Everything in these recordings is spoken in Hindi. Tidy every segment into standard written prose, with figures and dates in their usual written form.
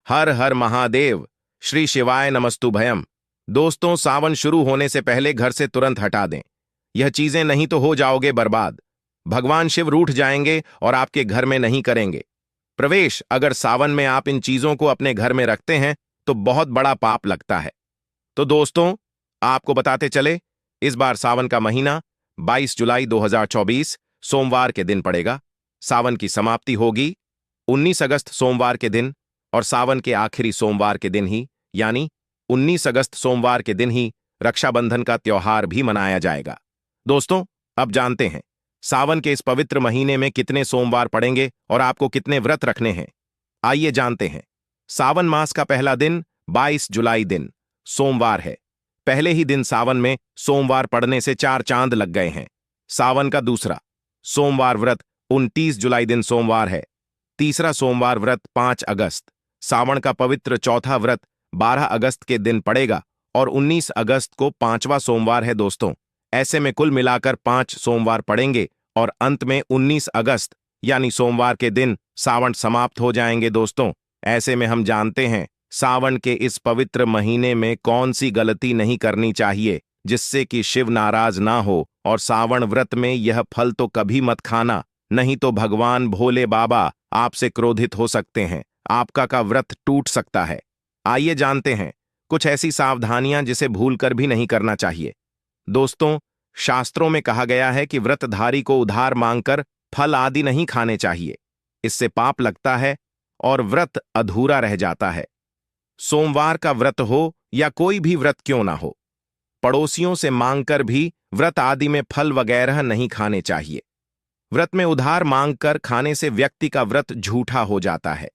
हर हर महादेव। श्री शिवाय नमस्तुभयम। दोस्तों, सावन शुरू होने से पहले घर से तुरंत हटा दें। यह चीजें नहीं तो हो जाओगे बर्बाद। भगवान शिव रूठ जाएंगे और आपके घर में नहीं करेंगे प्रवेश। अगर सावन में आप इन चीजों को अपने घर में रखते हैं तो बहुत बड़ा पाप लगता है। तो दोस्तों, आपको बताते चले, इस बार सावन का महीना 22 जुलाई 2024 सोमवार के दिन पड़ेगा। सावन की समाप्ति होगी 19 अगस्त सोमवार के दिन, और सावन के आखिरी सोमवार के दिन ही यानी 19 अगस्त सोमवार के दिन ही रक्षाबंधन का त्योहार भी मनाया जाएगा। दोस्तों, अब जानते हैं सावन के इस पवित्र महीने में कितने सोमवार पड़ेंगे और आपको कितने व्रत रखने हैं। आइए जानते हैं। सावन मास का पहला दिन 22 जुलाई दिन सोमवार है। पहले ही दिन सावन में सोमवार पड़ने से 4 चांद लग गए हैं। सावन का दूसरा सोमवार व्रत 29 जुलाई दिन सोमवार है। तीसरा सोमवार व्रत 5 अगस्त। सावन का पवित्र चौथा व्रत 12 अगस्त के दिन पड़ेगा और 19 अगस्त को 5वां सोमवार है। दोस्तों, ऐसे में कुल मिलाकर 5 सोमवार पड़ेंगे और अंत में 19 अगस्त यानी सोमवार के दिन सावन समाप्त हो जाएंगे। दोस्तों, ऐसे में हम जानते हैं सावन के इस पवित्र महीने में कौन सी गलती नहीं करनी चाहिए जिससे कि शिव नाराज ना हो। और सावन व्रत में यह फल तो कभी मत खाना, नहीं तो भगवान भोले बाबा आपसे क्रोधित हो सकते हैं। आपका का व्रत टूट सकता है। आइए जानते हैं कुछ ऐसी सावधानियां जिसे भूलकर भी नहीं करना चाहिए। दोस्तों, शास्त्रों में कहा गया है कि व्रतधारी को उधार मांगकर फल आदि नहीं खाने चाहिए। इससे पाप लगता है और व्रत अधूरा रह जाता है। सोमवार का व्रत हो या कोई भी व्रत क्यों ना हो, पड़ोसियों से मांगकर भी व्रत आदि में फल वगैरह नहीं खाने चाहिए। व्रत में उधार मांगकर खाने से व्यक्ति का व्रत झूठा हो जाता है।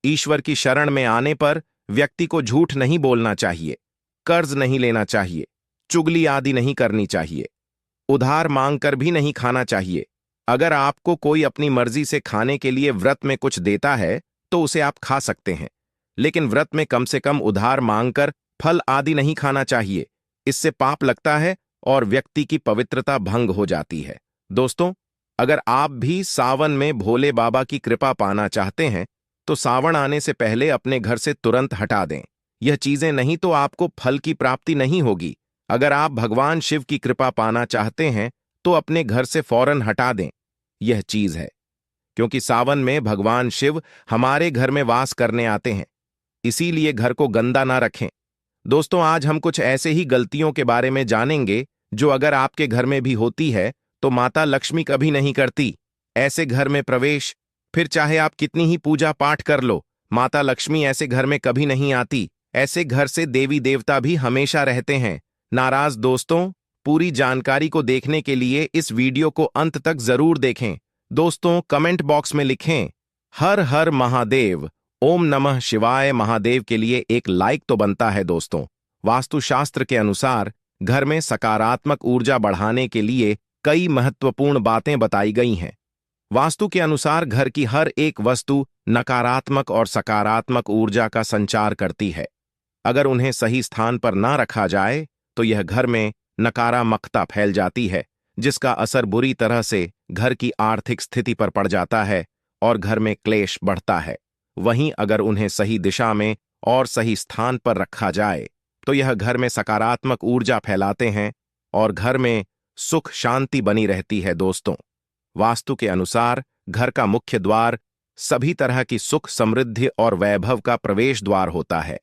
ईश्वर की शरण में आने पर व्यक्ति को झूठ नहीं बोलना चाहिए, कर्ज नहीं लेना चाहिए, चुगली आदि नहीं करनी चाहिए, उधार मांगकर भी नहीं खाना चाहिए। अगर आपको कोई अपनी मर्जी से खाने के लिए व्रत में कुछ देता है तो उसे आप खा सकते हैं, लेकिन व्रत में कम से कम उधार मांगकर फल आदि नहीं खाना चाहिए। इससे पाप लगता है और व्यक्ति की पवित्रता भंग हो जाती है। दोस्तों, अगर आप भी सावन में भोले बाबा की कृपा पाना चाहते हैं तो सावन आने से पहले अपने घर से तुरंत हटा दें। यह चीजें नहीं तो आपको फल की प्राप्ति नहीं होगी। अगर आप भगवान शिव की कृपा पाना चाहते हैं तो अपने घर से फौरन हटा दें। यह चीज है क्योंकि सावन में भगवान शिव हमारे घर में वास करने आते हैं, इसीलिए घर को गंदा ना रखें। दोस्तों, आज हम कुछ ऐसे ही गलतियों के बारे में जानेंगे जो अगर आपके घर में भी होती है तो माता लक्ष्मी कभी नहीं करती। ऐसे घर में प्रवेश, फिर चाहे आप कितनी ही पूजा पाठ कर लो, माता लक्ष्मी ऐसे घर में कभी नहीं आती। ऐसे घर से देवी देवता भी हमेशा रहते हैं नाराज। दोस्तों, पूरी जानकारी को देखने के लिए इस वीडियो को अंत तक जरूर देखें। दोस्तों, कमेंट बॉक्स में लिखें हर हर महादेव, ओम नमः शिवाय। महादेव के लिए एक लाइक तो बनता है। दोस्तों, वास्तुशास्त्र के अनुसार घर में सकारात्मक ऊर्जा बढ़ाने के लिए कई महत्वपूर्ण बातें बताई गई हैं। वास्तु के अनुसार घर की हर एक वस्तु नकारात्मक और सकारात्मक ऊर्जा का संचार करती है। अगर उन्हें सही स्थान पर ना रखा जाए तो यह घर में नकारात्मकता फैल जाती है, जिसका असर बुरी तरह से घर की आर्थिक स्थिति पर पड़ जाता है और घर में क्लेश बढ़ता है। वहीं अगर उन्हें सही दिशा में और सही स्थान पर रखा जाए तो यह घर में सकारात्मक ऊर्जा फैलाते हैं और घर में सुख शांति बनी रहती है। दोस्तों, वास्तु के अनुसार घर का मुख्य द्वार सभी तरह की सुख समृद्धि और वैभव का प्रवेश द्वार होता है,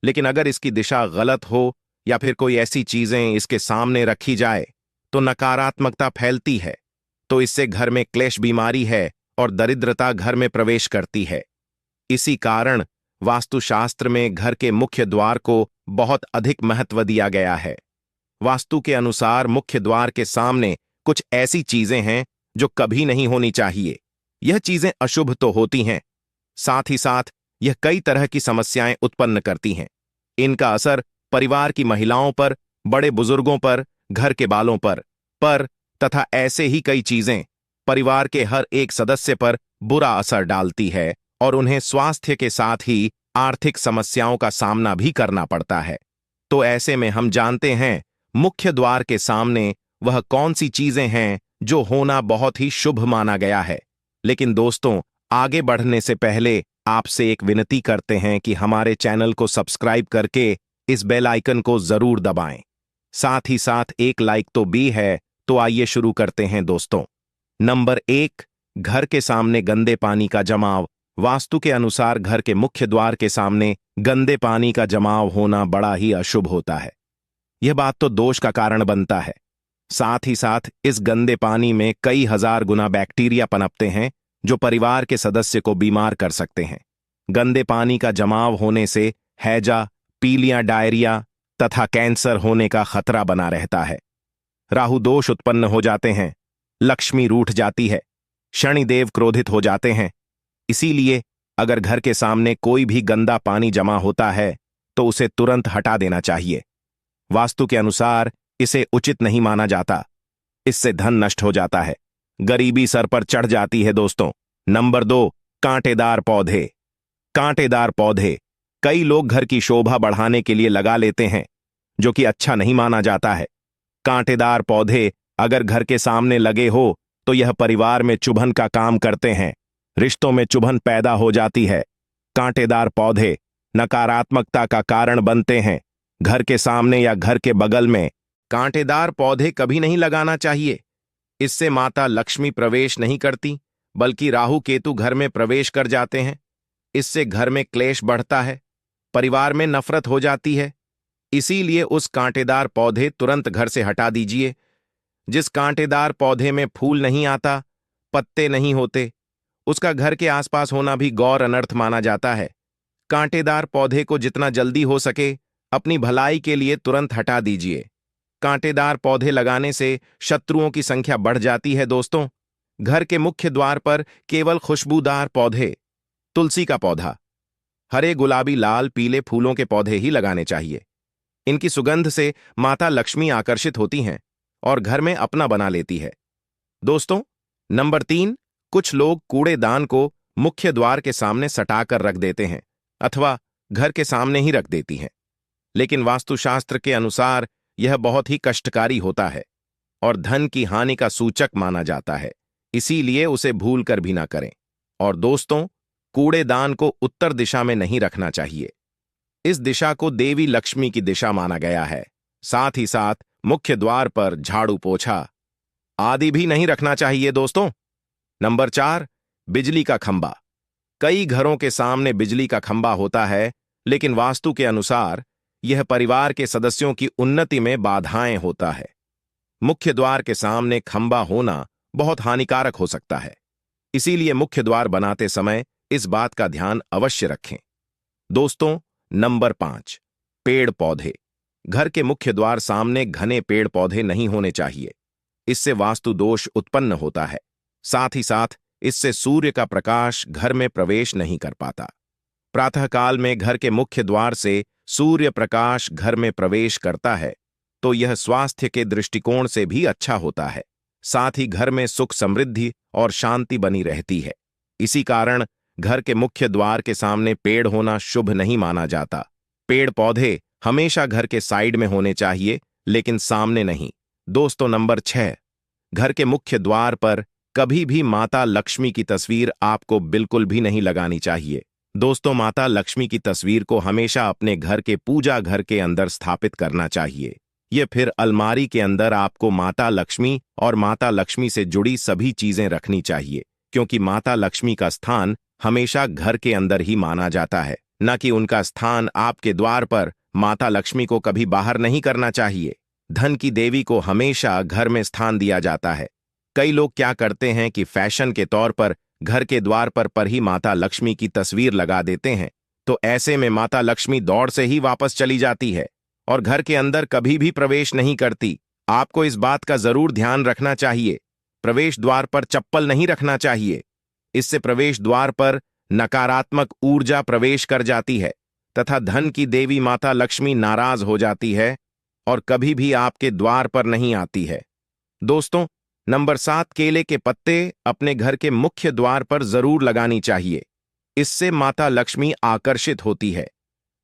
लेकिन अगर इसकी दिशा गलत हो या फिर कोई ऐसी चीजें इसके सामने रखी जाए तो नकारात्मकता फैलती है। तो इससे घर में क्लेश, बीमारी है और दरिद्रता घर में प्रवेश करती है। इसी कारण वास्तुशास्त्र में घर के मुख्य द्वार को बहुत अधिक महत्व दिया गया है। वास्तु के अनुसार मुख्य द्वार के सामने कुछ ऐसी चीजें हैं जो कभी नहीं होनी चाहिए। यह चीजें अशुभ तो होती हैं, साथ ही साथ यह कई तरह की समस्याएं उत्पन्न करती हैं। इनका असर परिवार की महिलाओं पर, बड़े बुजुर्गों पर, घर के बालों पर तथा ऐसे ही कई चीजें परिवार के हर एक सदस्य पर बुरा असर डालती है और उन्हें स्वास्थ्य के साथ ही आर्थिक समस्याओं का सामना भी करना पड़ता है। तो ऐसे में हम जानते हैं मुख्य द्वार के सामने वह कौन सी चीजें हैं जो होना बहुत ही शुभ माना गया है। लेकिन दोस्तों, आगे बढ़ने से पहले आपसे एक विनती करते हैं कि हमारे चैनल को सब्सक्राइब करके इस बेल आइकन को जरूर दबाएं। साथ ही साथ एक लाइक तो भी है। तो आइए शुरू करते हैं दोस्तों। नंबर 1, घर के सामने गंदे पानी का जमाव। वास्तु के अनुसार घर के मुख्य द्वार के सामने गंदे पानी का जमाव होना बड़ा ही अशुभ होता है। यह बात तो दोष का कारण बनता है। साथ ही साथ इस गंदे पानी में कई हजार गुना बैक्टीरिया पनपते हैं जो परिवार के सदस्य को बीमार कर सकते हैं। गंदे पानी का जमाव होने से हैजा, पीलिया, डायरिया तथा कैंसर होने का खतरा बना रहता है। राहु दोष उत्पन्न हो जाते हैं, लक्ष्मी रूठ जाती है, शनिदेव क्रोधित हो जाते हैं। इसीलिए अगर घर के सामने कोई भी गंदा पानी जमा होता है तो उसे तुरंत हटा देना चाहिए। वास्तु के अनुसार इसे उचित नहीं माना जाता। इससे धन नष्ट हो जाता है, गरीबी सर पर चढ़ जाती है दोस्तों। नंबर 2, कांटेदार पौधे। कांटेदार पौधे कई लोग घर की शोभा बढ़ाने के लिए लगा लेते हैं, जो कि अच्छा नहीं माना जाता है। कांटेदार पौधे अगर घर के सामने लगे हो तो यह परिवार में चुभन का काम करते हैं, रिश्तों में चुभन पैदा हो जाती है। कांटेदार पौधे नकारात्मकता का कारण बनते हैं। घर के सामने या घर के बगल में कांटेदार पौधे कभी नहीं लगाना चाहिए। इससे माता लक्ष्मी प्रवेश नहीं करती, बल्कि राहु केतु घर में प्रवेश कर जाते हैं। इससे घर में क्लेश बढ़ता है, परिवार में नफरत हो जाती है। इसीलिए उस कांटेदार पौधे तुरंत घर से हटा दीजिए। जिस कांटेदार पौधे में फूल नहीं आता, पत्ते नहीं होते, उसका घर के आसपास होना भी गौर अनर्थ माना जाता है। कांटेदार पौधे को जितना जल्दी हो सके अपनी भलाई के लिए तुरंत हटा दीजिए। कांटेदार पौधे लगाने से शत्रुओं की संख्या बढ़ जाती है दोस्तों। घर के मुख्य द्वार पर केवल खुशबूदार पौधे, तुलसी का पौधा, हरे, गुलाबी, लाल, पीले फूलों के पौधे ही लगाने चाहिए। इनकी सुगंध से माता लक्ष्मी आकर्षित होती हैं और घर में अपना बना लेती है। दोस्तों, नंबर 3, कुछ लोग कूड़ेदान को मुख्य द्वार के सामने सटाकर रख देते हैं अथवा घर के सामने ही रख देती हैं। लेकिन वास्तुशास्त्र के अनुसार यह बहुत ही कष्टकारी होता है और धन की हानि का सूचक माना जाता है। इसीलिए उसे भूल कर भी ना करें। और दोस्तों, कूड़ेदान को उत्तर दिशा में नहीं रखना चाहिए। इस दिशा को देवी लक्ष्मी की दिशा माना गया है। साथ ही साथ मुख्य द्वार पर झाड़ू, पोछा आदि भी नहीं रखना चाहिए दोस्तों। नंबर 4, बिजली का खंबा। कई घरों के सामने बिजली का खंबा होता है, लेकिन वास्तु के अनुसार यह परिवार के सदस्यों की उन्नति में बाधाएं होता है। मुख्य द्वार के सामने खंबा होना बहुत हानिकारक हो सकता है। इसीलिए मुख्य द्वार बनाते समय इस बात का ध्यान अवश्य रखें। दोस्तों, नंबर 5, पेड़ पौधे। घर के मुख्य द्वार सामने घने पेड़ पौधे नहीं होने चाहिए। इससे वास्तु दोष उत्पन्न होता है। साथ ही साथ इससे सूर्य का प्रकाश घर में प्रवेश नहीं कर पाता। प्रातःकाल में घर के मुख्य द्वार से सूर्य प्रकाश घर में प्रवेश करता है तो यह स्वास्थ्य के दृष्टिकोण से भी अच्छा होता है। साथ ही घर में सुख, समृद्धि और शांति बनी रहती है। इसी कारण घर के मुख्य द्वार के सामने पेड़ होना शुभ नहीं माना जाता। पेड़ पौधे हमेशा घर के साइड में होने चाहिए, लेकिन सामने नहीं। दोस्तों, नंबर 6, घर के मुख्य द्वार पर कभी भी माता लक्ष्मी की तस्वीर आपको बिल्कुल भी नहीं लगानी चाहिए। दोस्तों, माता लक्ष्मी की तस्वीर को हमेशा अपने घर के पूजा घर के अंदर स्थापित करना चाहिए। ये फिर अलमारी के अंदर आपको माता लक्ष्मी और माता लक्ष्मी से जुड़ी सभी चीजें रखनी चाहिए, क्योंकि माता लक्ष्मी का स्थान हमेशा घर के अंदर ही माना जाता है, न कि उनका स्थान आपके द्वार पर। माता लक्ष्मी को कभी बाहर नहीं करना चाहिए। धन की देवी को हमेशा घर में स्थान दिया जाता है। कई लोग क्या करते हैं कि फैशन के तौर पर घर के द्वार पर ही माता लक्ष्मी की तस्वीर लगा देते हैं, तो ऐसे में माता लक्ष्मी दौड़ से ही वापस चली जाती है और घर के अंदर कभी भी प्रवेश नहीं करती। आपको इस बात का जरूर ध्यान रखना चाहिए। प्रवेश द्वार पर चप्पल नहीं रखना चाहिए। इससे प्रवेश द्वार पर नकारात्मक ऊर्जा प्रवेश कर जाती है तथा धन की देवी माता लक्ष्मी नाराज हो जाती है और कभी भी आपके द्वार पर नहीं आती है। दोस्तों, नंबर 7, केले के पत्ते अपने घर के मुख्य द्वार पर जरूर लगानी चाहिए। इससे माता लक्ष्मी आकर्षित होती है।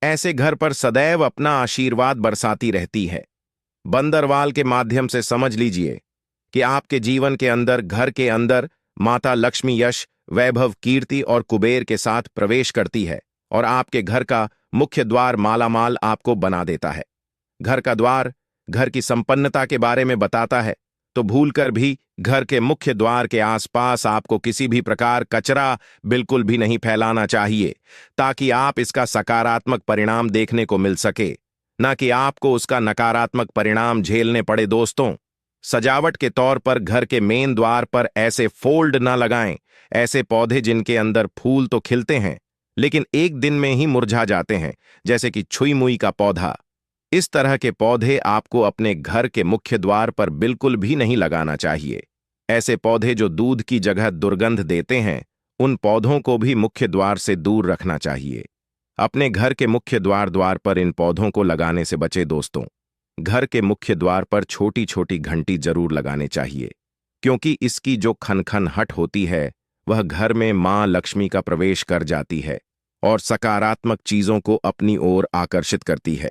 ऐसे घर पर सदैव अपना आशीर्वाद बरसाती रहती है। बंदरवाल के माध्यम से समझ लीजिए कि आपके जीवन के अंदर, घर के अंदर माता लक्ष्मी यश, वैभव, कीर्ति और कुबेर के साथ प्रवेश करती है और आपके घर का मुख्य द्वार मालामाल आपको बना देता है। घर का द्वार घर की संपन्नता के बारे में बताता है, तो भूलकर भी घर के मुख्य द्वार के आसपास आपको किसी भी प्रकार कचरा बिल्कुल भी नहीं फैलाना चाहिए, ताकि आप इसका सकारात्मक परिणाम देखने को मिल सके, न कि आपको उसका नकारात्मक परिणाम झेलने पड़े। दोस्तों, सजावट के तौर पर घर के मेन द्वार पर ऐसे फोल्ड न लगाएं, ऐसे पौधे जिनके अंदर फूल तो खिलते हैं लेकिन एक दिन में ही मुरझा जाते हैं, जैसे कि छुई मुई का पौधा। इस तरह के पौधे आपको अपने घर के मुख्य द्वार पर बिल्कुल भी नहीं लगाना चाहिए। ऐसे पौधे जो दूध की जगह दुर्गंध देते हैं, उन पौधों को भी मुख्य द्वार से दूर रखना चाहिए। अपने घर के मुख्य द्वार पर इन पौधों को लगाने से बचे। दोस्तों, घर के मुख्य द्वार पर छोटी छोटी घंटी जरूर लगाने चाहिए, क्योंकि इसकी जो खनखनाहट होती है वह घर में मां लक्ष्मी का प्रवेश कर जाती है और सकारात्मक चीजों को अपनी ओर आकर्षित करती है।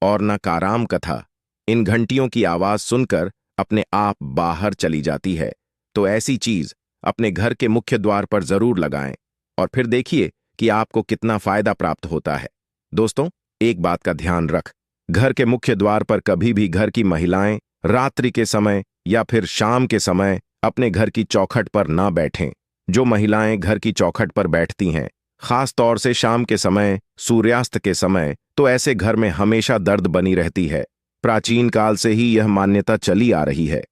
और नकाराम कथा इन घंटियों की आवाज सुनकर अपने आप बाहर चली जाती है। तो ऐसी चीज अपने घर के मुख्य द्वार पर जरूर लगाएं और फिर देखिए कि आपको कितना फायदा प्राप्त होता है। दोस्तों, एक बात का ध्यान रख, घर के मुख्य द्वार पर कभी भी घर की महिलाएं रात्रि के समय या फिर शाम के समय अपने घर की चौखट पर ना बैठें। जो महिलाएं घर की चौखट पर बैठती हैं, खास तौर से शाम के समय, सूर्यास्त के समय, तो ऐसे घर में हमेशा दर्द बनी रहती है। प्राचीन काल से ही यह मान्यता चली आ रही है।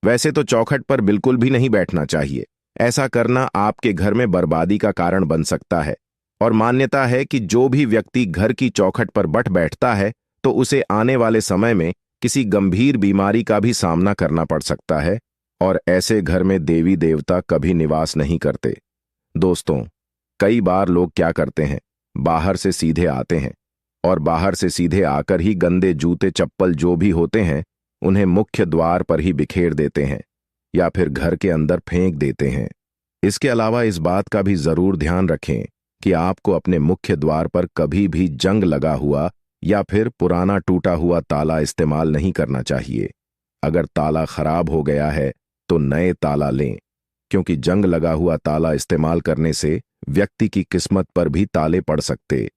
वैसे तो चौखट पर बिल्कुल भी नहीं बैठना चाहिए। ऐसा करना आपके घर में बर्बादी का कारण बन सकता है। और मान्यता है कि जो भी व्यक्ति घर की चौखट पर बैठता है तो उसे आने वाले समय में किसी गंभीर बीमारी का भी सामना करना पड़ सकता है, और ऐसे घर में देवी देवता कभी निवास नहीं करते। दोस्तों, कई बार लोग क्या करते हैं, बाहर से सीधे आते हैं और बाहर से सीधे आकर ही गंदे जूते चप्पल जो भी होते हैं उन्हें मुख्य द्वार पर ही बिखेर देते हैं या फिर घर के अंदर फेंक देते हैं। इसके अलावा इस बात का भी जरूर ध्यान रखें कि आपको अपने मुख्य द्वार पर कभी भी जंग लगा हुआ या फिर पुराना टूटा हुआ ताला इस्तेमाल नहीं करना चाहिए। अगर ताला खराब हो गया है तो नए ताला लें, क्योंकि जंग लगा हुआ ताला इस्तेमाल करने से व्यक्ति की किस्मत पर भी ताले पड़ सकते।